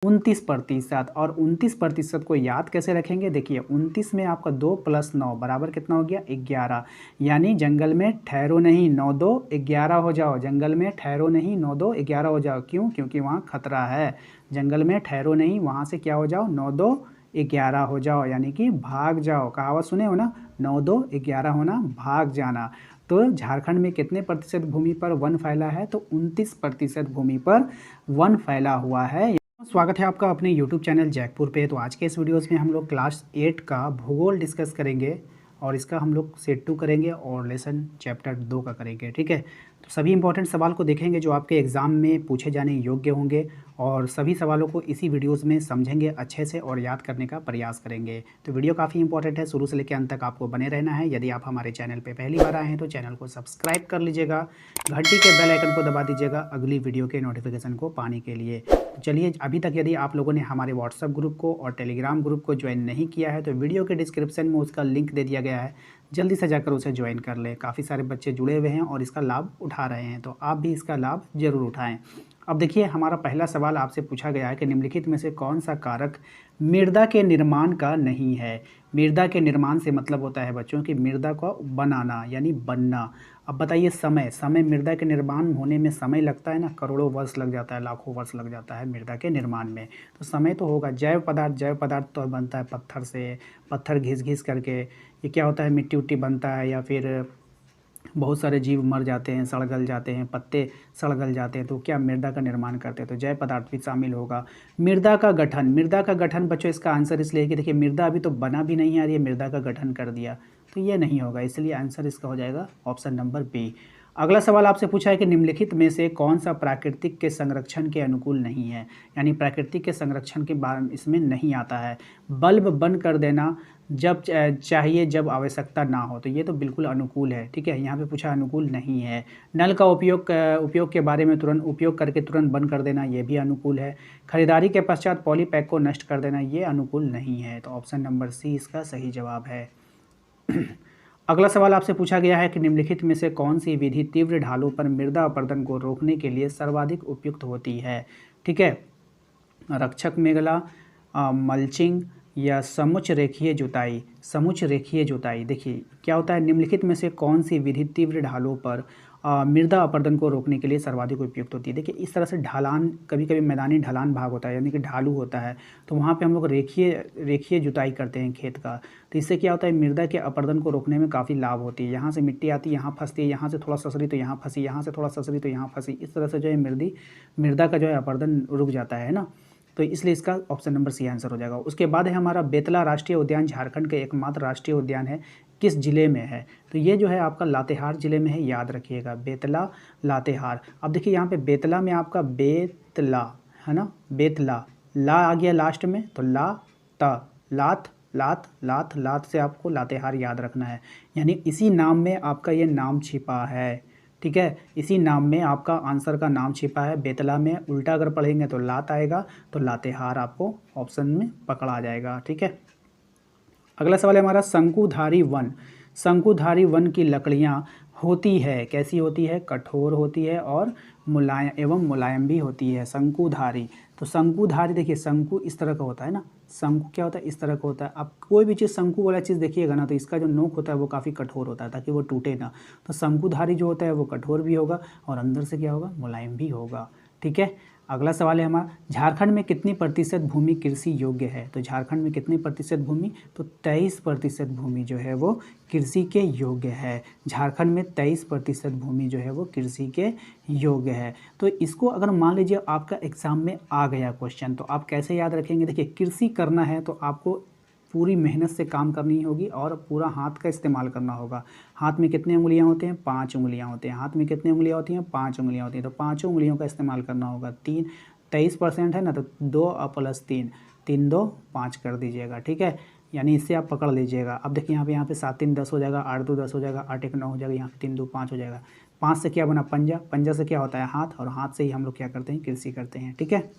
29%। और 29% को याद कैसे रखेंगे? देखिए 29 में आपका 2 + 9 बराबर कितना हो गया? 11। यानी जंगल में ठहरो नहीं, 9 2 11 हो जाओ। जंगल में ठहरो नहीं, 9 2 11 हो जाओ। क्यों? क्योंकि वहाँ खतरा है। जंगल में ठहरो नहीं, वहाँ से क्या हो जाओ? 9 2 11 हो जाओ, यानी कि भाग जाओ। कहावत सुने हो ना, 9 2 11 होना, भाग जाना। तो झारखंड में कितने प्रतिशत भूमि पर वन फैला है? तो 29% भूमि पर वन फैला हुआ है। स्वागत है आपका अपने YouTube चैनल जैकपुर पे। तो आज के इस वीडियोस में हम लोग क्लास 8 का भूगोल डिस्कस करेंगे और इसका हम लोग सेट 2 करेंगे और लेसन चैप्टर 2 का करेंगे। ठीक है, तो सभी इंपॉर्टेंट सवाल को देखेंगे जो आपके एग्ज़ाम में पूछे जाने योग्य होंगे और सभी सवालों को इसी वीडियोस में समझेंगे अच्छे से और याद करने का प्रयास करेंगे। तो वीडियो काफ़ी इंपॉर्टेंट है, शुरू से लेकर अंत तक आपको बने रहना है। यदि आप हमारे चैनल पर पहली बार आए हैं तो चैनल को सब्सक्राइब कर लीजिएगा, घंटी के बेल आइकन को दबा दीजिएगा अगली वीडियो के नोटिफिकेशन को पाने के लिए। तो चलिए, अभी तक यदि आप लोगों ने हमारे व्हाट्सएप ग्रुप को और टेलीग्राम ग्रुप को ज्वाइन नहीं किया है तो वीडियो के डिस्क्रिप्शन में उसका लिंक दे दिया गया है, जल्दी से जाकर उसे ज्वाइन कर लें। काफ़ी सारे बच्चे जुड़े हुए हैं और इसका लाभ उठा रहे हैं, तो आप भी इसका लाभ ज़रूर उठाएं। अब देखिए, हमारा पहला सवाल आपसे पूछा गया है कि निम्नलिखित में से कौन सा कारक मृदा के निर्माण का नहीं है? मृदा के निर्माण से मतलब होता है बच्चों की मृदा को बनाना, यानी बनना। अब बताइए, समय मृदा के निर्माण होने में समय लगता है ना, करोड़ों वर्ष लग जाता है, लाखों वर्ष लग जाता है मृदा के निर्माण में, तो समय तो होगा। जैव पदार्थ तो बनता है पत्थर से, पत्थर घिस करके। ये क्या होता है? मिट्टी उट्टी बनता है, या फिर बहुत सारे जीव मर जाते हैं, सड़ गल जाते हैं, पत्ते सड़ गल जाते हैं, तो क्या मृदा का निर्माण करते हैं, तो जैव पदार्थ भी शामिल होगा। मृदा का गठन बच्चों, इसका आंसर इसलिए कि देखिए मृदा अभी तो बना भी नहीं है और ये मृदा का गठन कर दिया, तो ये नहीं होगा, इसलिए आंसर इसका हो जाएगा ऑप्शन नंबर बी। अगला सवाल आपसे पूछा है कि निम्नलिखित में से कौन सा प्राकृतिक के संरक्षण के अनुकूल नहीं है? यानी प्राकृतिक के संरक्षण के बारे इसमें नहीं आता है। बल्ब बंद कर देना जब चाहिए जब आवश्यकता ना हो, तो ये तो बिल्कुल अनुकूल है। ठीक है, यहाँ पे पूछा अनुकूल नहीं है। नल का उपयोग के बारे में तुरंत उपयोग करके तुरंत बंद कर देना, ये भी अनुकूल है। खरीदारी के पश्चात पॉलीपैक को नष्ट कर देना, ये अनुकूल नहीं है। तो ऑप्शन नंबर सी इसका सही जवाब है। अगला सवाल आपसे पूछा गया है कि निम्नलिखित में से कौन सी विधि तीव्र ढालों पर मृदा अपरदन को रोकने के लिए सर्वाधिक उपयुक्त होती है? ठीक है, रक्षक मेखला, मल्चिंग या समुच्च रेखीय जुताई। समुच्च रेखीय जुताई, देखिए क्या होता है, निम्नलिखित में से कौन सी विधि तीव्र ढालों पर मृदा अपरदन को रोकने के लिए सर्वाधिक उपयुक्त होती है? देखिए इस तरह से ढलान, कभी कभी मैदानी ढलान भाग होता है, यानी कि ढालू होता है, तो वहाँ पे हम लोग रेखीय जुताई करते हैं खेत का। तो इससे क्या होता है, मृदा के अपरदन को रोकने में काफ़ी लाभ होती है। यहाँ से मिट्टी आती है, यहाँ फंसती है, यहाँ से थोड़ा ससरी तो यहाँ फंसी, यहाँ से थोड़ा ससरी तो यहाँ फंसी, इस तरह से जो है मृदा का जो है अपरदन रुक जाता है ना, तो इसलिए इसका ऑप्शन नंबर सी आंसर हो जाएगा। उसके बाद है हमारा बेतला राष्ट्रीय उद्यान, झारखंड का एकमात्र राष्ट्रीय उद्यान है, किस जिले में है? तो ये जो है आपका लातेहार जिले में है, याद रखिएगा, बेतला लातेहार। अब देखिए यहाँ पे बेतला में आपका बेतला है ना, बेतला, ला आ गया लास्ट में, तो ला ता, लात लात लात लात से आपको लातेहार याद रखना है, यानी इसी नाम में आपका ये नाम छिपा है। ठीक है, इसी नाम में आपका आंसर का नाम छिपा है। बेतला में उल्टा अगर पढ़ेंगे तो लात आएगा, तो लातेहार आपको ऑप्शन में पकड़ा जाएगा। ठीक है, अगला सवाल है हमारा शंकुधारी वन। शंकुधारी वन की लकड़ियाँ होती है, कैसी होती है? कठोर होती है और मुलायम भी होती है। शंकुधारी, तो शंकुधारी देखिए, शंकु इस तरह का होता है ना, शंकु क्या होता है? इस तरह का होता है। आप कोई भी चीज़ शंकु वाला चीज़ देखिएगा ना, तो इसका जो नोक होता है वो काफ़ी कठोर होता है ताकि वो टूटे ना। तो शंकुधारी जो होता है वो कठोर भी होगा और अंदर से क्या होगा? मुलायम भी होगा। ठीक है, अगला सवाल है हमारा, झारखंड में कितनी प्रतिशत भूमि कृषि योग्य है? तो झारखंड में कितनी प्रतिशत भूमि? तो 23% भूमि जो है वो कृषि के योग्य है। झारखंड में 23% भूमि जो है वो कृषि के योग्य है। तो इसको अगर मान लीजिए आपका एग्जाम में आ गया क्वेश्चन, तो आप कैसे याद रखेंगे? देखिए कृषि करना है तो आपको पूरी मेहनत से काम करनी होगी और पूरा हाथ का इस्तेमाल करना होगा। हाथ में कितनी उंगलियां होती हैं? 5 उंगलियां होती हैं। हाथ में कितनी उंगलियां होती हैं? 5 उंगलियां होती हैं। तो 5 उंगलियों का इस्तेमाल करना होगा। 23% है ना, तो 2 + 3, 3 2 5 कर दीजिएगा। ठीक है, यानी इससे आप पकड़ लीजिएगा। अब देखिए यहाँ पे 7 3 10 हो जाएगा, 8 2 10 हो जाएगा, 8 1 9 हो जाएगा, यहाँ पे 3 2 5 हो जाएगा। 5 से क्या बना? पंजा, पंजा से क्या होता है? हाथ, और हाथ से ही हम लोग क्या करते हैं? कृषि करते हैं। ठीक है,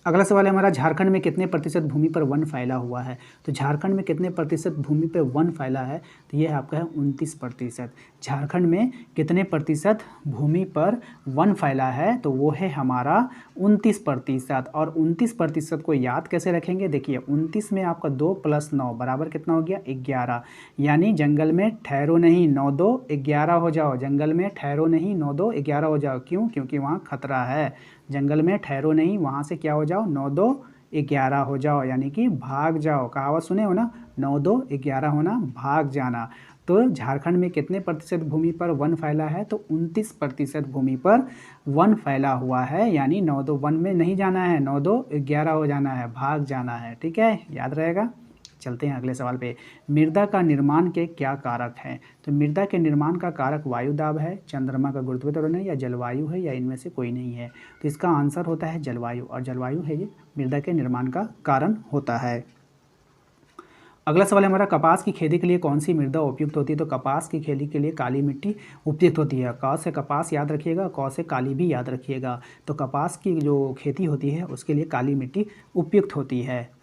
अगला सवाल है हमारा, झारखंड में कितने प्रतिशत भूमि पर वन फैला हुआ है। तो झारखंड में कितने प्रतिशत भूमि पर वन फैला है, तो ये आपका है 29%। झारखंड में कितने प्रतिशत भूमि पर वन फैला है, तो वो है हमारा 29%। और 29% को याद कैसे रखेंगे, देखिए 29 में आपका 2 + 9 बराबर कितना हो गया, 11। यानी जंगल में ठहरो नहीं, 9 2 11 हो जाओ। जंगल में ठहरो नहीं, 9 2 11 हो जाओ। क्यों, क्योंकि वहाँ खतरा है। जंगल में ठहरो नहीं, वहाँ से क्या हो जाओ, 9 2 11 हो जाओ, यानी कि भाग जाओ। कहावत सुने हो ना, 9 2 11 होना, भाग जाना। तो झारखंड में कितने प्रतिशत भूमि पर वन फैला है, तो 29% भूमि पर वन फैला हुआ है। यानी 9 2 वन में नहीं जाना है, 9 2 11 हो जाना है, भाग जाना है। ठीक है, याद रहेगा। चलते हैं अगले सवाल पे। मृदा का निर्माण के क्या कारक हैं। तो मृदा के निर्माण का कारक वायु दाब है, चंद्रमा का गुरुत्वाकर्षण है, या जलवायु है, या इनमें से कोई नहीं है। तो इसका आंसर होता है जलवायु, और जलवायु है ये मृदा के निर्माण का कारण होता है। अगला सवाल हमारा, कपास की खेती के लिए कौन सी मृदा उपयुक्त होती है। तो कपास की खेती के लिए काली मिट्टी उपयुक्त होती है। क से कपास याद रखिएगा, क से काली भी याद रखिएगा। तो कपास की जो खेती होती है उसके लिए काली मिट्टी उपयुक्त होती है।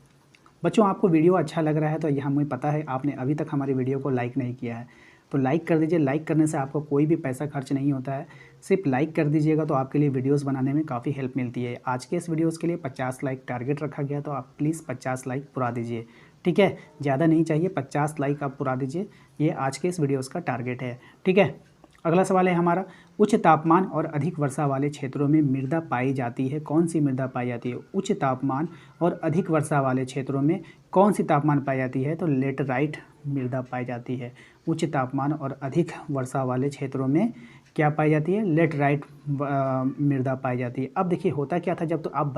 बच्चों, आपको वीडियो अच्छा लग रहा है तो यह हमें पता है आपने अभी तक हमारी वीडियो को लाइक नहीं किया है, तो लाइक कर दीजिए। लाइक करने से आपको कोई भी पैसा खर्च नहीं होता है, सिर्फ लाइक कर दीजिएगा तो आपके लिए वीडियोस बनाने में काफ़ी हेल्प मिलती है। आज के इस वीडियोस के लिए 50 लाइक टारगेट रखा गया, तो आप प्लीज़ 50 लाइक पुरा दीजिए। ठीक है, ज़्यादा नहीं चाहिए, 50 लाइक आप पुरा दीजिए। ये आज के इस वीडियोज़ का टारगेट है। ठीक है, अगला सवाल है हमारा, उच्च तापमान और अधिक वर्षा वाले क्षेत्रों में मृदा पाई जाती है। कौन सी मृदा पाई जाती है। उच्च तापमान और अधिक वर्षा वाले क्षेत्रों में कौन सी तापमान पाई जाती है, तो लेटराइट मृदा पाई जाती है। उच्च तापमान और अधिक वर्षा वाले क्षेत्रों में क्या पाई जाती है, लेटराइट मृदा पाई जाती है। अब देखिए होता क्या था, जब तो आप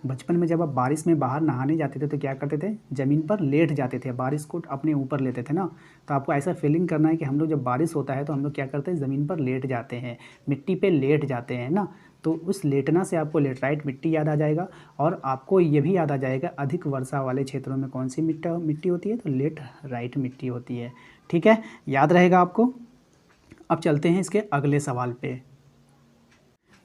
बचपन में जब आप बारिश में बाहर नहाने जाते थे तो क्या करते थे, ज़मीन पर लेट जाते थे, बारिश को अपने ऊपर लेते थे ना। तो आपको ऐसा फीलिंग करना है कि हम लोग जब बारिश होता है तो हम लोग क्या करते हैं, ज़मीन पर लेट जाते हैं, मिट्टी पे लेट जाते हैं ना। तो उस लेटना से आपको लेटराइट मिट्टी याद आ जाएगा, और आपको ये भी याद आ जाएगा अधिक वर्षा वाले क्षेत्रों में कौन सी मिट्टी होती है, तो लेटराइट मिट्टी होती है। ठीक है, याद रहेगा आपको। अब चलते हैं इसके अगले सवाल पे।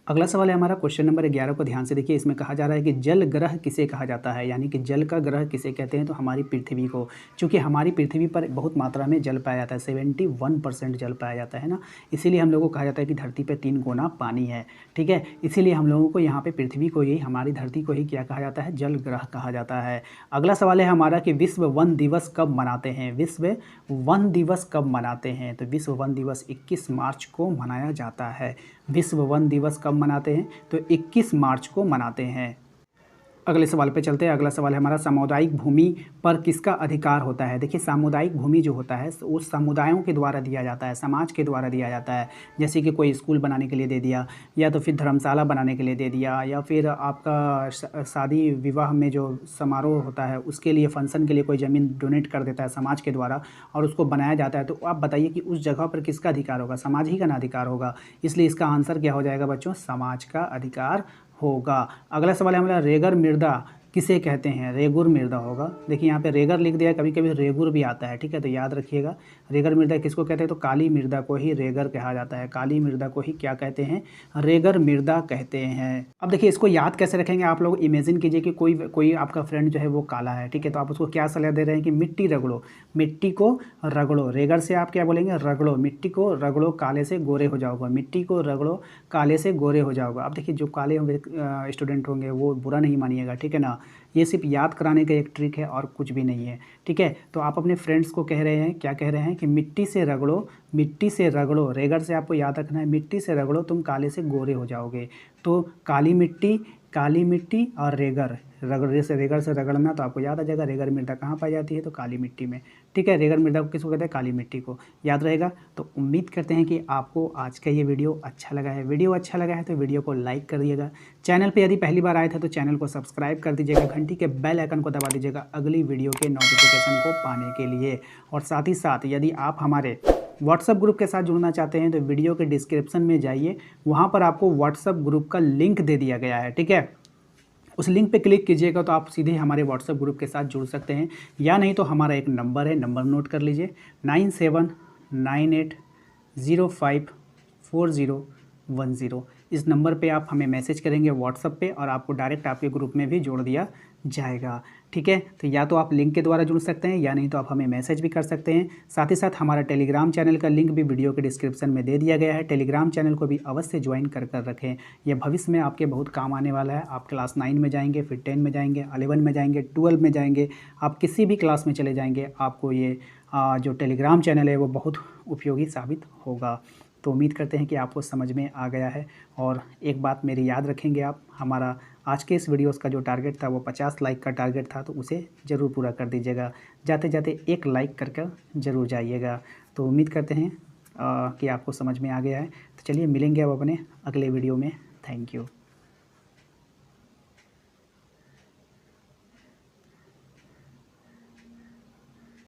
अगला सवाल है हमारा क्वेश्चन नंबर 11 को ध्यान से देखिए। इसमें कहा जा रहा है कि जल ग्रह किसे कहा जाता है, यानी कि जल का ग्रह किसे कहते हैं, तो हमारी पृथ्वी को। क्योंकि हमारी पृथ्वी पर बहुत मात्रा में जल पाया जाता है, 71% जल पाया जाता है ना, इसीलिए हम लोगों को कहा जाता है कि धरती पर 3 गुना पानी है। ठीक है, इसीलिए हम लोगों को यहाँ पर पृथ्वी को ही, हमारी धरती को ही क्या कहा जाता है, जल ग्रह कहा जाता है। अगला सवाल है हमारा कि विश्व वन दिवस कब मनाते हैं। विश्व वन दिवस कब मनाते हैं, तो विश्व वन दिवस 21 मार्च को मनाया जाता है। विश्व वन दिवस कब मनाते हैं, तो 21 मार्च को मनाते हैं। अगले सवाल पे चलते हैं। अगला सवाल है हमारा, सामुदायिक भूमि पर किसका अधिकार होता है। देखिए सामुदायिक भूमि जो होता है वो समुदायों के द्वारा दिया जाता है, समाज के द्वारा दिया जाता है। जैसे कि कोई स्कूल बनाने के लिए दे दिया, या तो फिर धर्मशाला बनाने के लिए दे दिया, या फिर आपका शादी विवाह में जो समारोह होता है उसके लिए, फंक्शन के लिए कोई ज़मीन डोनेट कर देता है समाज के द्वारा और उसको बनाया जाता है। तो आप बताइए कि उस जगह पर किसका अधिकार होगा, समाज ही का ना अधिकार होगा। इसलिए इसका आंसर क्या हो जाएगा बच्चों, समाज का अधिकार होगा। अगला सवाल है हमारा, रेगर मृदा किसे कहते हैं। रेगुर मृदा होगा। देखिए यहाँ पे रेगर लिख दिया, कभी कभी रेगुर भी आता है। ठीक है, तो याद रखिएगा रेगर मृदा किसको कहते हैं, तो काली मृदा को ही रेगर कहा जाता है। काली मृदा को ही क्या कहते हैं, रेगर मृदा कहते हैं। अब देखिए इसको याद कैसे रखेंगे, आप लोग इमेजिन कीजिए कि कोई आपका फ्रेंड जो है वो काला है। ठीक है, तो आप उसको क्या सलाह दे रहे हैं कि मिट्टी रगड़ो, मिट्टी को रगड़ो। रेगर से आप क्या बोलेंगे, रगड़ो, मिट्टी को रगड़ो, काले से गोरे हो जाओगे। मिट्टी को रगड़ो, काले से गोरे हो जाओगे। अब देखिए जो काले होंगे स्टूडेंट होंगे वो बुरा नहीं मानिएगा, ठीक है ना। ये सिर्फ याद कराने का एक ट्रिक है और कुछ भी नहीं है। ठीक है, तो आप अपने फ्रेंड्स को कह रहे हैं, क्या कह रहे हैं कि मिट्टी से रगड़ो, मिट्टी से रगड़ो। रेगर से आपको याद रखना है, मिट्टी से रगड़ो तुम काले से गोरे हो जाओगे। तो काली मिट्टी और रेगर, रेगर से रगड़ना, तो आपको याद आ जाएगा रेगर मृदा कहाँ पाई जाती है, तो काली मिट्टी में। ठीक है, रेगर मृदा को किसको कहते हैं, काली मिट्टी को, याद रहेगा। तो उम्मीद करते हैं कि आपको आज का ये वीडियो अच्छा लगा है। वीडियो अच्छा लगा है तो वीडियो को लाइक कर दिएगा। चैनल पे यदि पहली बार आए थे तो चैनल को सब्सक्राइब कर दीजिएगा, घंटी के बेल आइकन को दबा दीजिएगा अगली वीडियो के नोटिफिकेशन को पाने के लिए। और साथ ही साथ यदि आप हमारे व्हाट्सएप ग्रुप के साथ जुड़ना चाहते हैं तो वीडियो के डिस्क्रिप्शन में जाइए, वहाँ पर आपको व्हाट्सएप ग्रुप का लिंक दे दिया गया है। ठीक है, उस लिंक पे क्लिक कीजिएगा तो आप सीधे हमारे व्हाट्सएप ग्रुप के साथ जुड़ सकते हैं। या नहीं तो हमारा एक नंबर है, नंबर नोट कर लीजिए, 9798054010। इस नंबर पे आप हमें मैसेज करेंगे व्हाट्सअप पे और आपको डायरेक्ट आपके ग्रुप में भी जोड़ दिया जाएगा। ठीक है, तो या तो आप लिंक के द्वारा जुड़ सकते हैं या नहीं तो आप हमें मैसेज भी कर सकते हैं। साथ ही साथ हमारा टेलीग्राम चैनल का लिंक भी वीडियो के डिस्क्रिप्शन में दे दिया गया है। टेलीग्राम चैनल को भी अवश्य ज्वाइन कर रखें, यह भविष्य में आपके बहुत काम आने वाला है। आप क्लास 9 में जाएंगे, फिर 10 में जाएंगे, 11 में जाएंगे, 12 में जाएंगे, आप किसी भी क्लास में चले जाएंगे, आपको ये जो टेलीग्राम चैनल है वो बहुत उपयोगी साबित होगा। तो उम्मीद करते हैं कि आपको समझ में आ गया है। और एक बात मेरी याद रखेंगे आप, हमारा आज के इस वीडियोस का जो टारगेट था वो 50 लाइक का टारगेट था, तो उसे ज़रूर पूरा कर दीजिएगा। जाते जाते एक लाइक करके ज़रूर जाइएगा। तो उम्मीद करते हैं कि आपको समझ में आ गया है। तो चलिए मिलेंगे अब अपने अगले वीडियो में। Thank you.